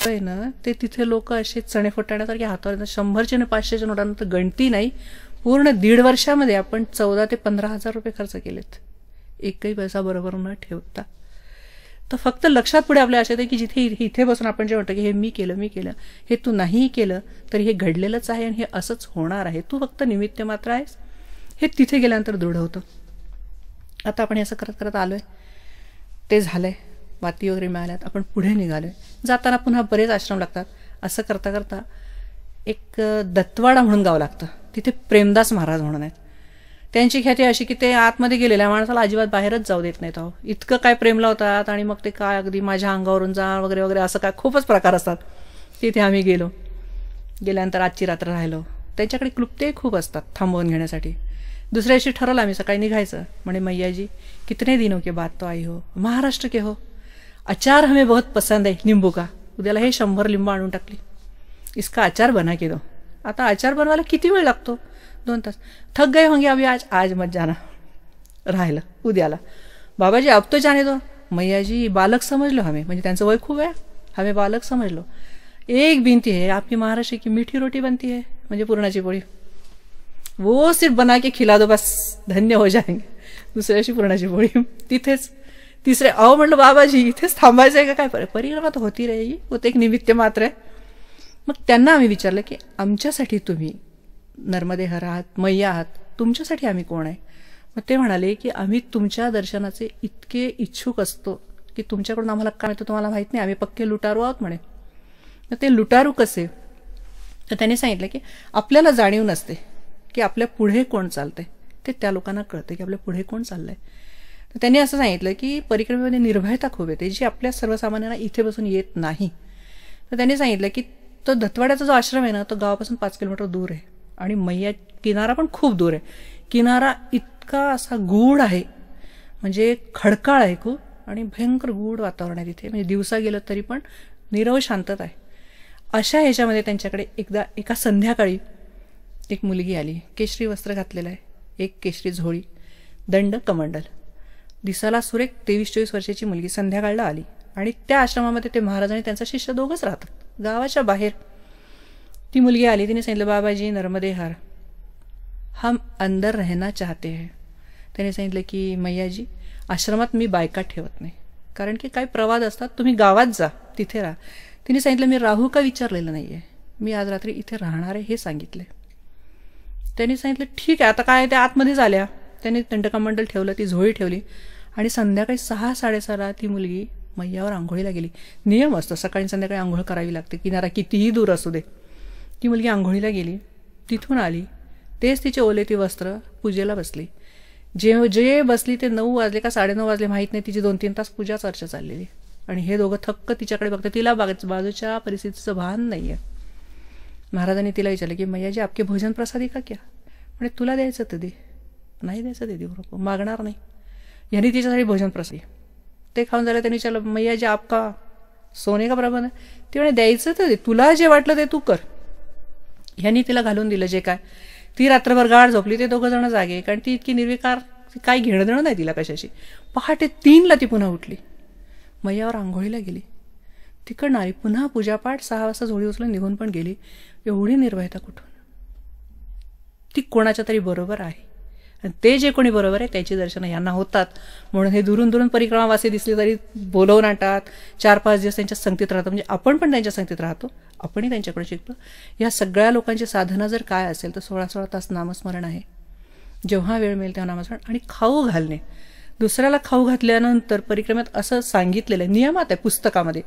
आहे ना ते तिथे लोक असे चणे फुटाण्यासारखे हातावर 100चे आणि 500च्या नोटांना गणती नाही. पूर्ण 1.5 वर्षामध्ये आपण 14 ते 15,000 रुपये खर्च केलेत, एकही पैसा बरोबर न ठेवता. तर फक्त लक्षात पुढे आपल्या अशा आहे की जिथे इथे बसून आपण जे म्हणतो की हे मी केलं, हे तू नाही केलं तर हे घडलेलंच आहे आणि हे असंच होणार आहे, तू फक्त निमित्त मात्र आहेस, हे तिथे गेल्यानंतर दृढ होतं. आता आपण हे असं करत करत आलोय, ते झालंय, वाती वगैरे मिळाल्यात, आपण पुढे निघालोय. जाताना पुन्हा बरेच आश्रम लागतात. असं करता करता एक दत्तवाडा म्हणून गाव लागतं, तिथे प्रेमदास महाराज म्हणून आहेत. त्यांची ख्याती अशी की ते आतमध्ये गेलेल्या माणसाला अजिबात बाहेरच जाऊ देत नाहीत. इतकं काय प्रेम लावतात आणि मग ते काय अगदी माझ्या अंगावरून जा वगैरे वगैरे असं काय खूपच प्रकार असतात. तिथे आम्ही गेल्यानंतर आजची रात्र राहिलो. त्यांच्याकडे क्लुप्ते खूप असतात थांबवून घेण्यासाठी. दुसऱ्या दिवशी ठरवलं आम्ही सकाळी निघायचं. म्हणे मैया जी कितने दिनों के बाद तो आई हो, महाराष्ट्र के हो, अचार हमें बहुत पसंद है नींबू का. उद्याला हे 100 लिंबू आणून टाकली, इसका अचार बना के दो. आता अचार बनवायला किती वेळ लागतो? 2 तास. थक गए होंगे अभी, आज मत जाना. राहिलं उद्याला. बाबाजी अब तो जाने दो. मैया जी बालक समझ लो हमें, म्हणजे त्यांचं वय खूप आहे, हमें बालक समझ लो. एक बिनती है, आपकी महाराष्ट्र की मीठी रोटी बनती है, म्हणजे पुरणाची पोळी, वो सिर्फ बना के खिला दो, बस धन्य हो जाएंगे. दुसऱ्या दिवशी पुरणाची पोळी तिथेच. तिसरे म्हटलं बाबाजी इथेच थांबायचं आहे का काय? परिक्रमा तर होती रहेगी, वो तर एक निमित्त मात्र आहे. मग त्यांना आम्ही विचारलं की आमच्यासाठी तुम्ही नर्मदे हर आहात, मैया आहात, तुमच्यासाठी आम्ही कोण आहे? मग ते म्हणाले की आम्ही तुमच्या दर्शनाचे इतके इच्छुक असतो की तुमच्याकडून आम्हाला काय मिळतं तुम्हाला माहित नाही, आम्ही पक्के लुटारू आहोत म्हणे. मग ते लुटारू कसे? तर त्यांनी सांगितलं की आपल्याला जाणीव नसते की आपल्या पुढे कोण चालतंय, ते त्या लोकांना कळतं की आपल्या पुढे कोण चाललंय. तर त्यांनी असं सांगितलं की परिक्रमेमध्ये निर्भयता खूप येते, जी आपल्या सर्वसामान्यांना इथे बसून येत नाही. तर त्यांनी सांगितलं की तो दत्तवाड्याचा जो आश्रम आहे ना, तो गावापासून 5 किलोमीटर दूर आहे आणि मैया किनारा पण खूप दूर आहे. किनारा इतका असा गूढ आहे, म्हणजे खडकाळ आहे खूप, आणि भयंकर गूढ वातावरण आहे तिथे, म्हणजे दिवसा गेलं तरी पण नीरव शांतता आहे. अशा ह्याच्यामध्ये त्यांच्याकडे एका संध्याकाळी एक मुलगी आली, केशरी वस्त्र घातलेलं आहे, एक केशरी झोळी, दंड कमंडल, दिसाला सुरेख 23-24 वर्षाची मुलगी संध्याकाळला आली. आणि त्या आश्रमामध्ये ते महाराज आणि त्यांचा शिष्य दोघंच राहतात, गावाच्या बाहेर. ती मुलगी आली, तिने सांगितलं बाबाजी नर्मदे हर, हम अंदर रहना चाहते हैं. त्याने सांगितलं की मैयाजी आश्रमात मी बायका ठेवत नाही, कारण की काही प्रवाद असतात, तुम्ही गावात जा, तिथे राहा. तिने सांगितलं मी राहू का विचारलेलं नाहीये, मी आज रात्री इथे राहणार आहे हे सांगितले. त्यांनी सांगितलं ठीक आहे, आता काय, त्या आतमध्ये झाल्या. त्यांनी दंडकमंडल ठेवलं, ती झोळी ठेवली आणि संध्याकाळी 6-6:30 ती मुलगी मैयावर आंघोळीला गेली. नियम असतो सकाळी संध्याकाळी आंघोळ करावी लागते, किनारा कितीही दूर असू दे. ती मुलगी आंघोळीला गेली, तिथून आली, तेच तिचे ओले ती वस्त्र पूजेला बसली. जे बसली ते 9 वाजले का 9:30 वाजले माहीत नाही, तिची 2-3 तास पूजा चर्चा चाललेली. आणि हे दोघं थक्क तिच्याकडे बघतात, तिला बाजूच्या परिस्थितीचं भान नाही आहे. महाराजांनी तिला विचारलं की मैयाजी आपके भोजन प्रसादी का क्या? म्हणजे तुला द्यायचं तर दे, नाही द्यायचं ते देऊ नको, मागणार नाही. यांनी तिच्यासाठी भोजन प्रसादी ते खाऊन झालं. त्यांनी विचारलं मैयाजी आपका सोने का प्रबंध? ती म्हणे द्यायचं तर दे, तुला जे वाटलं ते तू कर. ह्यांनी तिला घालून दिलं जे काय. ती रात्रभर गाढ झोपली, ते 2 जण जागे, कारण ती इतकी निर्विकार, काही घेणं देणं नाही तिला कशाशी. पहाटे 3ला ती पुन्हा उठली, मैयावर आंघोळीला गेली, तिकडनं आली, पुन्हा पूजापाठ, 6 वाजता झोळी उचलून निघून पण गेली. एवढी निर्भयता कुठून? ती कोणाच्या तरी बरोबर आहे, आणि ते जे कोणी बरोबर आहे त्याची दर्शनं यांना होतात. म्हणून हे दुरून दुरून परिक्रमावासी दिसले तरी बोलवून आणतात, 4-5 दिवस त्यांच्या संगतीत राहतात. म्हणजे आपण पण त्यांच्या संगतीत राहतो, आपणही त्यांच्याकडे शिकतो. या सगळ्या लोकांची साधना जर काय असेल तर 16-16 तास नामस्मरण आहे, जेव्हा वेळ मिळेल तेव्हा नामस्मरण, आणि खाऊ घालणे. दुसऱ्याला खाऊ घातल्यानंतर परिक्रमेत असं सांगितलेलं आहे, नियमात आहे पुस्तकामध्ये,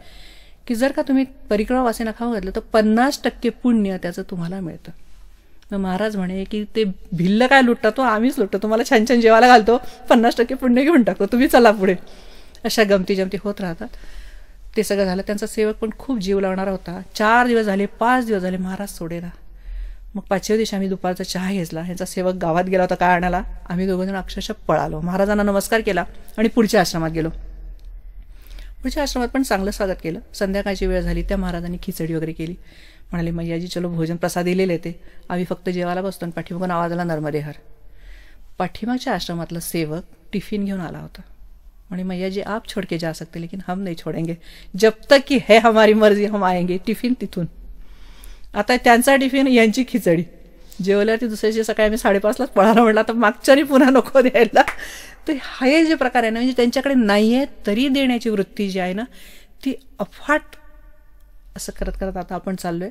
की जर का तुम्ही परिक्रमावासींना खाऊ घातलं तर 50% पुण्य त्याचं तुम्हाला मिळतं. मग महाराज म्हणे की ते भिल्ल काय लुटता, तो आम्हीच लुटतो, तुम्हाला छान छान जेवायला घालतो, 50% पुण्य घेऊन टाकतो, तुम्ही चला पुढे. अशा गमती जमती होत राहतात. ते सगळं झालं. त्यांचा सेवक पण खूप जीव लावणारा होता. 4 दिवस झाले, 5 दिवस झाले, महाराज सोडेला. मग 5व्या दिवशी आम्ही दुपारचा चहा घेतला. ह्यांचा सेवक गावात गेला होता काय आणायला, आम्ही 2 जण अक्षरशः पळालो. महाराजांना नमस्कार केला आणि पुढच्या आश्रमात गेलो. पुढच्या आश्रमात पण चांगलं स्वागत केलं. संध्याकाळची वेळ झाली, त्या महाराजांनी खिचडी वगैरे केली. म्हणाले मैयाजी चलो भोजन प्रसाद दिलेले ते, आम्ही फक्त जेवायला बसतो. आणि पाठीमागून आवाज आला नर्मदे हर. पाठीमागच्या आश्रमातला सेवक टिफिन घेऊन आला होता. म्हणे मैया जी आप छोड़ के जा सकते लेकिन हम नहीं छोडेंगे, जब तक की है हमारी मर्जी हम आएंगे. टिफिन तिथून. आता त्यांचा टिफिन, यांची खिचडी. जेवल्यावरती दुसऱ्या दिवशी सकाळी आम्ही 5:30लाच पळायला म्हटलं आता मागच्यानी पुन्हा नको द्यायला. तर हे जे प्रकार आहे ना, म्हणजे त्यांच्याकडे नाही आहे तरी देण्याची वृत्ती जी आहे ना ती अफाट. असं करत करत आता आपण चाललोय.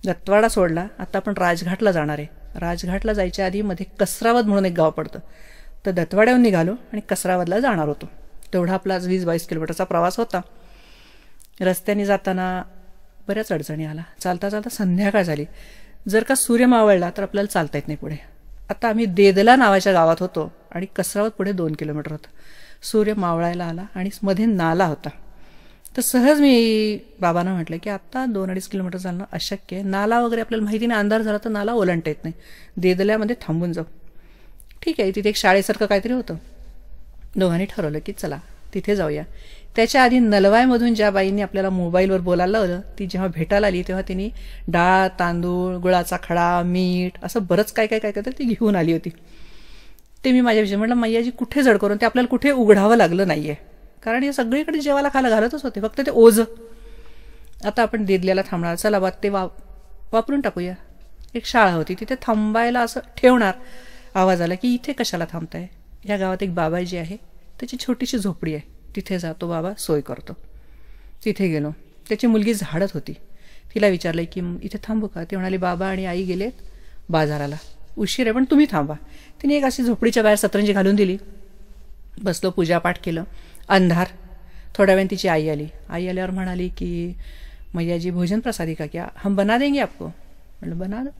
दत्तवाडा सोडला, आता आपण राजघाटला जाणार आहे. राजघाटला जायच्या आधी मध्ये कसरावद म्हणून एक गाव पडतं, तर दत्तवाड्याहून निघालो आणि कसरावदला जाणार होतो. तेवढा आपला 20-22 किलोमीटरचा प्रवास होता. रस्त्याने जाताना बऱ्याच अडचणी आला. चालता चालता संध्याकाळ झाली. जर का सूर्य मावळला तर आपल्याला चालता येत नाही पुढे. आता आम्ही देदला नावाच्या गावात होतो आणि कसरावद पुढे 2 किलोमीटर होतं. सूर्य मावळायला आला आणि मध्ये नाला होता. तर सहज मी बाबांना म्हटलं की आता 2-2.5 किलोमीटर चालणं अशक्य आहे. नाला वगैरे आपल्याला माहिती नाही, अंधार झाला तर नाला ओलांडता येत नाही. देदल्यामध्ये थांबून जाऊ. ठीक आहे, तिथे एक शाळेसारखं काहीतरी होतं. दोघांनी ठरवलं की चला तिथे जाऊया. त्याच्या आधी नलवाईमधून ज्या बाईंनी आपल्याला मोबाईलवर बोलायला लावलं ती जेव्हा भेटायला आली तेव्हा तिने डाळ, तांदूळ, गुळाचा खडा, मीठ असं बरंच काय काय काय काय ती घेऊन आली होती. ते मी माझ्या विषयी म्हटलं मैयाजी कुठे जड करून, ते आपल्याला कुठे उघडावं लागलं नाहीये, कारण हे सगळीकडे जेवायला खायला घालतच होते, फक्त ते ओझं. आता आपण देदल्याला थांबणार, चला बा ते वापरून टाकूया. एक शाळा होती तिथे थांबायला असं ठेवणार. आवाज आला की इथे कशाला थांबताय. या गावात एक बाबाजी आहे, त्याची छोटीशी झोपडी आहे, तिथे जातो बाबा सोय करतो. तिथे गेलो. त्याची मुलगी झाडत होती. तिला विचारलं की इथे थांबू का. ते म्हणाले बाबा आणि आई गेलेत बाजाराला, उशीर आहे पण तुम्ही थांबा. तिने एक अशी झोपडीच्या बाहेर सतरंजी घालून दिली. बसलो, पूजापाठ केलं. अंधार. थोड्या वेळ तिची आई आली. आई आल्यावर म्हणाली की मैयाजी भोजन प्रसादी का क्या, हम बना देंगे आपको. म्हटलं बना दो.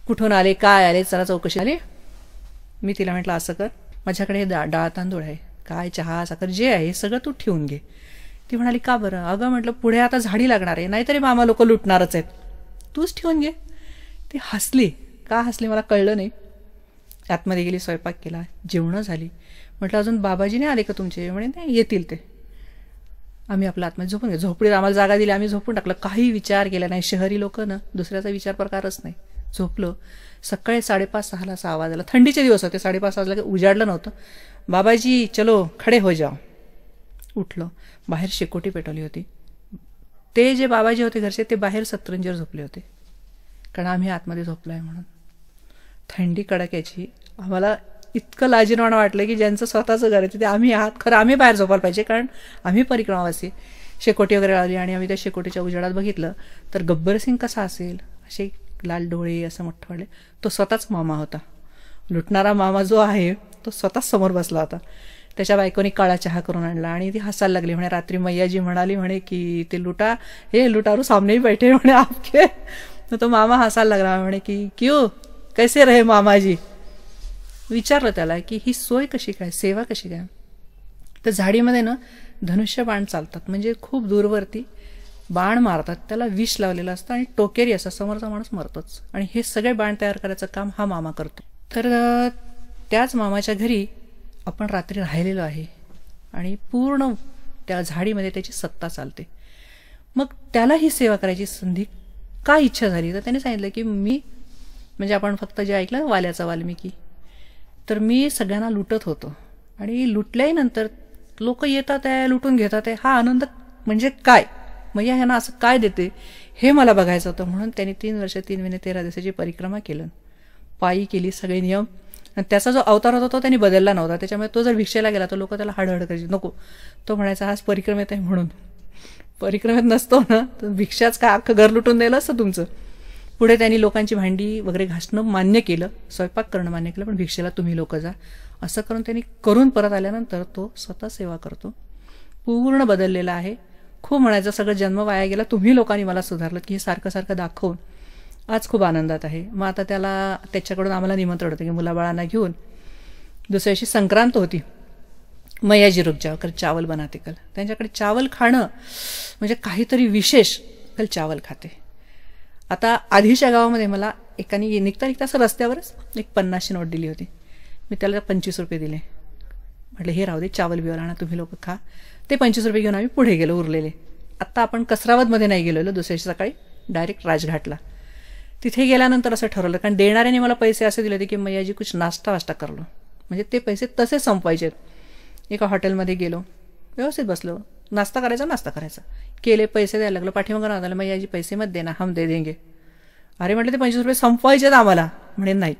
कुठून आले, काय आले, चला चौकशी आली. मी तिला म्हटलं असं कर, माझ्याकडे हे डाळ तांदूळ आहे, काय चहा साखर जे आहे सगळं तू ठेवून घे. ती म्हणाली का बरं. अगं म्हटलं पुढे आता झाडी लागणार आहे, नाहीतरी मामा लोक लुटणारच आहेत, तूच ठेवून घे. ती हसली. का हसली मला कळलं नाही. आतमध्ये गेली, स्वयंपाक केला, जेवणं झाली. म्हटलं अजून बाबाजी नाही आले का तुमचे. म्हणे नाही येतील ते. आम्ही आपल्या आतमध्ये झोपून घे. झोपडीत आम्हाला जागा दिली, आम्ही झोपून टाकलं. काही विचार केला नाही. शहरी लोक ना दुसऱ्याचा विचार प्रकारच नाही. झोपलो. सकाळी 5:30-6ला असा आवाज आला. थंडीचे दिवस होते. 5:30 वाजला उजाडलं नव्हतं. बाबाजी चलो खडे हो जाओ. उठलो. बाहेर शेकोटी पेटवली होती. ते जे बाबाजी होते घरचे ते बाहेर सतरंजीवर झोपले होते, कारण आम्ही आतमध्ये झोपलो आहे म्हणून. थंडी कडक याची. आम्हाला इतकं लाजिरवाणं वाटलं की ज्यांचं स्वतःचं घर आहे ते आम्ही आहात. खरं आम्ही बाहेर झोपायला पाहिजे, कारण आम्ही परिक्रमावासी. शेकोटी वगैरे लावली आणि आम्ही त्या शेकोटीच्या उजेडात बघितलं तर गब्बर सिंग कसा असेल, असे लाल डोळे, असं मोठं वाटले. तो स्वतःच मामा होता. लुटणारा मामा जो आहे तो स्वतःच समोर बसला होता. त्याच्या बायकोनी काळा चहा करून आणला आणि ती हसायला लागली. म्हणे रात्री मैयाजी म्हणाली म्हणे की ते लुटारू सामने ही बैठे म्हणे आपके. तो मामा हसायला लागला. म्हणे की क्यों कैसे रहे मामाजी. विचारलं त्याला की ही सोय कशी काय, सेवा कशी काय. तर झाडीमध्ये ना धनुष्य बाण चालतात, म्हणजे खूप दूरवरती बाण मारतात. त्याला विष लावलेलं असतं आणि टोकेरी असं समोरचा माणूस मरतोच. आणि हे सगळे बाण तयार करायचं काम हा मामा करतो. तर त्याच मामाच्या घरी आपण रात्री राहिलेलो आहे आणि पूर्ण त्या झाडीमध्ये त्याची सत्ता चालते. मग त्याला ही सेवा करायची संधी का इच्छा झाली. तर त्याने सांगितलं की मी, म्हणजे आपण फक्त जे ऐकलं वाल्याचा वाल्मिकी, तर मी सगळ्यांना लुटत होतो आणि लुटल्याही नंतर लोक येतात आहे, लुटून घेतात आहे. हा आनंद म्हणजे काय, मैया ह्यांना असं काय देते हे मला बघायचं होतं. म्हणून त्यांनी 3 वर्ष 3 महिने 13 दिवसाची परिक्रमा केलं. पायी केली, सगळे नियम. आणि त्याचा जो अवतार होता तो त्यांनी बदलला नव्हता. त्याच्यामुळे तो जर भिक्षेला गेला तर लोक त्याला हडहड करायची, नको. तो म्हणायचा आज परिक्रमेत आहे म्हणून. परिक्रमेत नसतो ना तर भिक्षाच काय अख्खं घर लुटून द्यायला असतं तुमचं. पुढे त्यांनी लोकांची भांडी वगैरे घासणं मान्य केलं, स्वयंपाक करणं मान्य केलं, पण भिक्षेला तुम्ही लोक जा. असं करून त्यांनी करून परत आल्यानंतर तो स्वतः सेवा करतो. पूर्ण बदललेला आहे. खूप म्हणायचं सगळं जन्म वाया गेला, तुम्ही लोकांनी मला सुधारलं की हे सारखं सारखं दाखवून आज खूप आनंदात आहे. मग आता त्याच्याकडून आम्हाला निमंत्रण होतं की मुलाबाळांना घेऊन. दुसऱ्या दिवशी संक्रांत होती. मैयाजी रुक जाओ कल चावल बनाते कल. त्यांच्याकडे चावल खाणं म्हणजे काहीतरी विशेष. कल चावल खाते. आता आधीच्या गावामध्ये मला एकाने निघता असं रस्त्यावरच एक 50ची नोट दिली होती. मी त्याला 25 रुपये दिले. म्हटलं हे राहू दे, चावल बिवल आणा तुम्ही लोक खा. ते 25 रुपये घेऊन आम्ही पुढे गेलो उरलेले. आता आपण कसरावदमध्ये नाही गेलेलो, दुसऱ्या दिवशी सकाळी डायरेक्ट राजघाटला. तिथे गेल्यानंतर असं ठरवलं, कारण देणाऱ्याने मला पैसे असे दिले होते की मैयाजी कुछ नाश्ता वाष्टा करलो, म्हणजे ते पैसे तसे संपवायचे. एका हॉटेलमध्ये गेलो, व्यवस्थित बसलो, नाश्ता करायचा, केले, पैसे द्यायला लागलो. पाठीमागून आणायला, मग याची पैसे मत देना, हम दे देंगे. अरे म्हटलं ते 25 रुपये संपवायचेत आम्हाला. म्हणे नाही.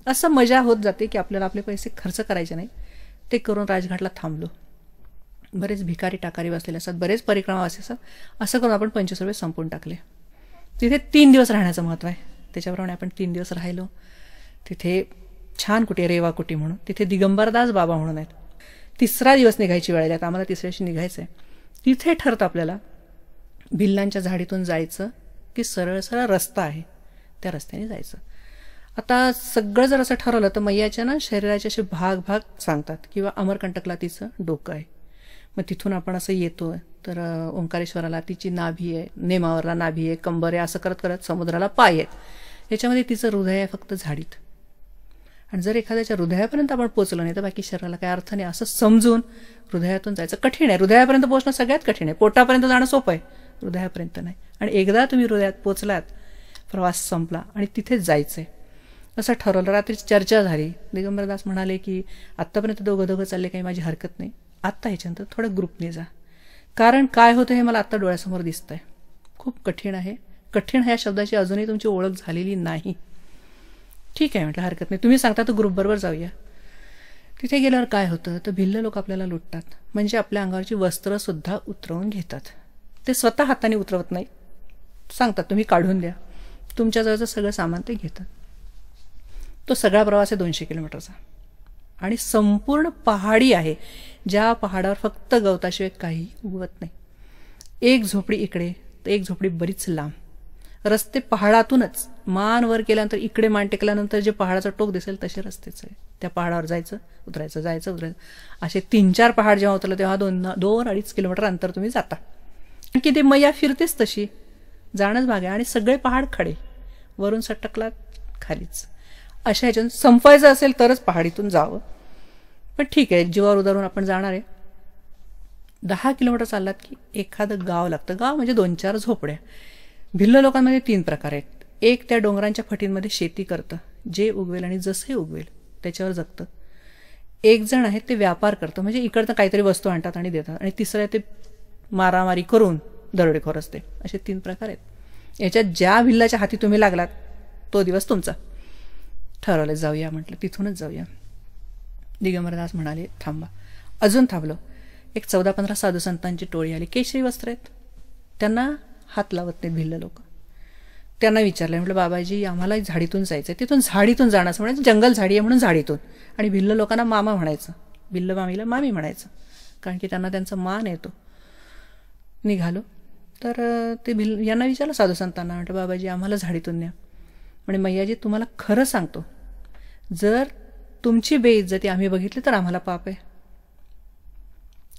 असं मजा होत जाते की आपल्याला आपले पैसे खर्च करायचे नाही. ते करून राजघाटला थांबलो. बरेच भिकारी टाकारी बसलेले असतात, बरेच परिक्रमा असतात. असं करून आपण 25 रुपये संपवून टाकले. तिथे 3 दिवस राहण्याचं महत्त्व आहे. त्याच्याप्रमाणे आपण 3 दिवस राहिलो. तिथे छान कुटी, रेवा कुटी म्हणून, तिथे दिगंबरदास बाबा म्हणून आहेत. 3रा दिवस निघायची वेळ आहे, आता आम्हाला 3ऱ्या दिवशी निघायचं आहे. तिथे ठरतं आपल्याला भिल्लांच्या झाडीतून जायचं की सरळ सरळ रस्ता आहे, त्या रस्त्याने जायचं. आता सगळं जर असं ठरवलं तर मैयाच्या ना शरीराचे असे भाग भाग सांगतात, किंवा अमरकंटकला तिचं डोकं आहे. मग तिथून आपण असं येतो तर ओंकारेश्वराला तिची नाभी आहे, नेमावरला नाभी आहे, कंबर आहे, असं करत करत समुद्राला पाय आहेत. याच्यामध्ये तिचं हृदय आहे फक्त झाडीत. आणि जर एखाद्याच्या हृदयापर्यंत आपण पोचलो नाही तर बाकी शरीराला काही अर्थ नाही, असं समजून हृदयातून जायचं. कठीण आहे, हृदयापर्यंत पोहोचणं सगळ्यात कठीण आहे. पोटापर्यंत जाणं सोपं आहे, हृदयापर्यंत नाही. आणि एकदा तुम्ही हृदयात पोचलात, प्रवास संपला आणि तिथेच जायचं आहे असं ठरवलं. रात्री चर्चा झाली. दिगंबरदास म्हणाले की आत्तापर्यंत दोघं चालले, काही माझी हरकत नाही, आत्ता ह्याच्यानंतर थोडं ग्रुपने जा, कारण काय होतं हे मला आत्ता डोळ्यासमोर दिसतंय. खूप कठीण आहे. कठीण ह्या शब्दाची अजूनही तुमची ओळख झालेली नाही. ठीक आहे म्हटलं, हरकत नाही, तुम्ही सांगता तर ग्रुपबरोबर जाऊया. तिथे गेल्यावर काय होतं तर भिल्ल लोक आपल्याला लुटतात, म्हणजे आपल्या अंगावरची वस्त्रंसुद्धा उतरवून घेतात. ते स्वतः हाताने उतरवत नाही, सांगतात तुम्ही काढून द्या. तुमच्याजवळचं सगळं सामान ते घेतात. तो सगळा प्रवास आहे 200 किलोमीटरचा आणि संपूर्ण पहाडी आहे, ज्या पहाडावर फक्त गवताशिवाय काही उगवत नाही. एक झोपडी इकडे तर एक झोपडी बरीच लांब. रस्ते पहाडातूनच मान वर केल्यानंतर, इकडे मान टेकल्यानंतर जे पहाडाचं टोक दिसेल तसे रस्तेच आहे. त्या पहाडावर जायचं, उतरायचं, जायचं, उतरायचं. असे 3-4 पहाड जेव्हा उतरलं तेव्हा 2-2.5 किलोमीटर अंतर तुम्ही जाता. की ते मैया फिरतेच तशी, जाणंच भाग आहे. आणि सगळे पहाड खडे, वरून सटकलात खालीच. अशा ह्याच्यातून संपायचं असेल तरच पहाडीतून जावं. पण ठीक आहे, जीवावर उदारून आपण जाणार आहे. 10 किलोमीटर चाललात की एखादं गाव लागतं. गाव म्हणजे 2-4 झोपड्या. भिल्ल लोकांमध्ये 3 प्रकार आहेत. एक त्या डोंगरांच्या फटींमध्ये शेती करतं, जे उगवेल आणि जसंही उगवेल त्याच्यावर जगतं. एक जण आहे ते व्यापार करतं, म्हणजे इकडनं काहीतरी वस्तू आणतात आणि देतात. आणि तिसरं आहे ते मारामारी करून दरोडेखोर असते. असे 3 प्रकार आहेत. याच्यात ज्या भिल्लाच्या हाती तुम्ही लागलात तो दिवस तुमचा. ठरवलं जाऊया, म्हटलं तिथूनच जाऊया. दिगंबरदास म्हणाले थांबा. अजून थांबलो. एक 14-15 साधू संतांची टोळी आली, केशरी वस्त्र आहेत. त्यांना हात लावत नाहीत भिल्ल लोक. त्यांना विचारलं, म्हटलं बाबाजी आम्हाला झाडीतून जायचं आहे. तिथून झाडीतून जाणं असं म्हणायचं, जंगल झाडी आहे म्हणून झाडीतून. आणि भिल्ल लोकांना मामा म्हणायचं, भिल्ल मामीला मामी म्हणायचं, कारण की त्यांना त्यांचा मान येतो. निघालो तर ते यांना विचारलं साधू संतांना, म्हटलं बाबाजी आम्हाला झाडीतून न्या. म्हणजे मैयाजी तुम्हाला खरं सांगतो, जर तुमची बेइज्जती आम्ही बघितली तर आम्हाला पाप आहे.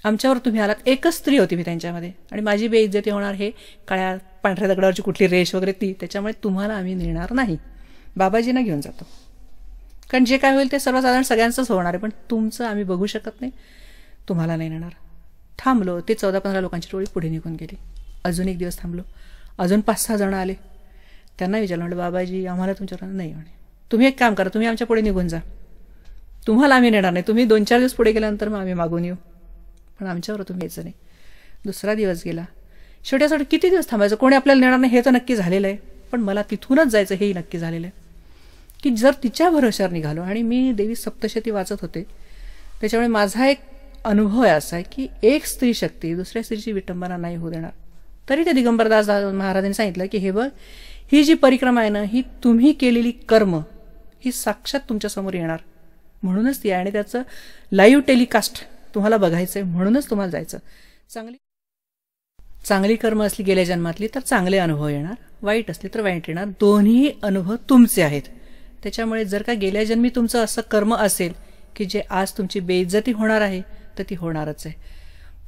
आमच्यावर तुम्ही आलात, एकच स्त्री होती मी त्यांच्यामध्ये, आणि माझी बेइज्जती होणार हे काळ्या पांढऱ्या दगडावरची कुठली रेष वगैरे ती, त्याच्यामुळे तुम्हाला आम्ही नेणार नाही. बाबाजींना घेऊन जातो, कारण जे काय होईल ते सर्वसाधारण सगळ्यांचंच होणार आहे, पण तुमचं आम्ही बघू शकत नाही, तुम्हाला नाही नेणार. थांबलो. ते 14-15 लोकांची टोळी पुढे निघून गेली. अजून एक दिवस थांबलो. अजून 5-6 जण आले. त्यांना विचारलं, म्हटलं बाबाजी आम्हाला तुमच्यावर नाही. म्हणे तुम्ही एक काम करा, तुम्ही आमच्या पुढे निघून जा, तुम्हाला आम्ही नेणार नाही. तुम्ही 2-4 दिवस पुढे गेल्यानंतर मग आम्ही मागून येऊ, पण आमच्यावर तुम्ही यायचं नाही. 2रा दिवस गेला. शेवटी असं किती दिवस थांबायचं, कोणी आपल्याला नेणार नाही हे तर नक्की झालेलं आहे, पण मला तिथूनच जायचं हेही नक्की झालेलं आहे. की जर तिच्या भरोश्यावर निघालो, आणि मी देवी सप्तशती वाचत होते, त्याच्यामुळे माझा एक अनुभव आहे असा आहे की एक स्त्री शक्ती दुसऱ्या स्त्रीची विटंबना नाही होऊ देणार. तरी ते दिगंबरदास महाराजांनी सांगितलं की हे बघ, ही जी परिक्रमा आहे ना, ही तुम्ही केलेली कर्म ही साक्षात तुमच्यासमोर येणार, म्हणूनच ती आहे. आणि त्याचं लाईव्ह टेलिकास्ट तुम्हाला बघायचंय, म्हणूनच तुम्हाला जायचं. चांगली कर्म असली गेल्या जन्मातली तर चांगले अनुभव येणार, वाईट असली तर वाईट येणार. दोन्ही अनुभव तुमचे आहेत. त्याच्यामुळे जर का गेल्या जन्मी तुमचं असं कर्म असेल की जे आज तुमची बेइज्जती होणार आहे, तर ती होणारच आहे.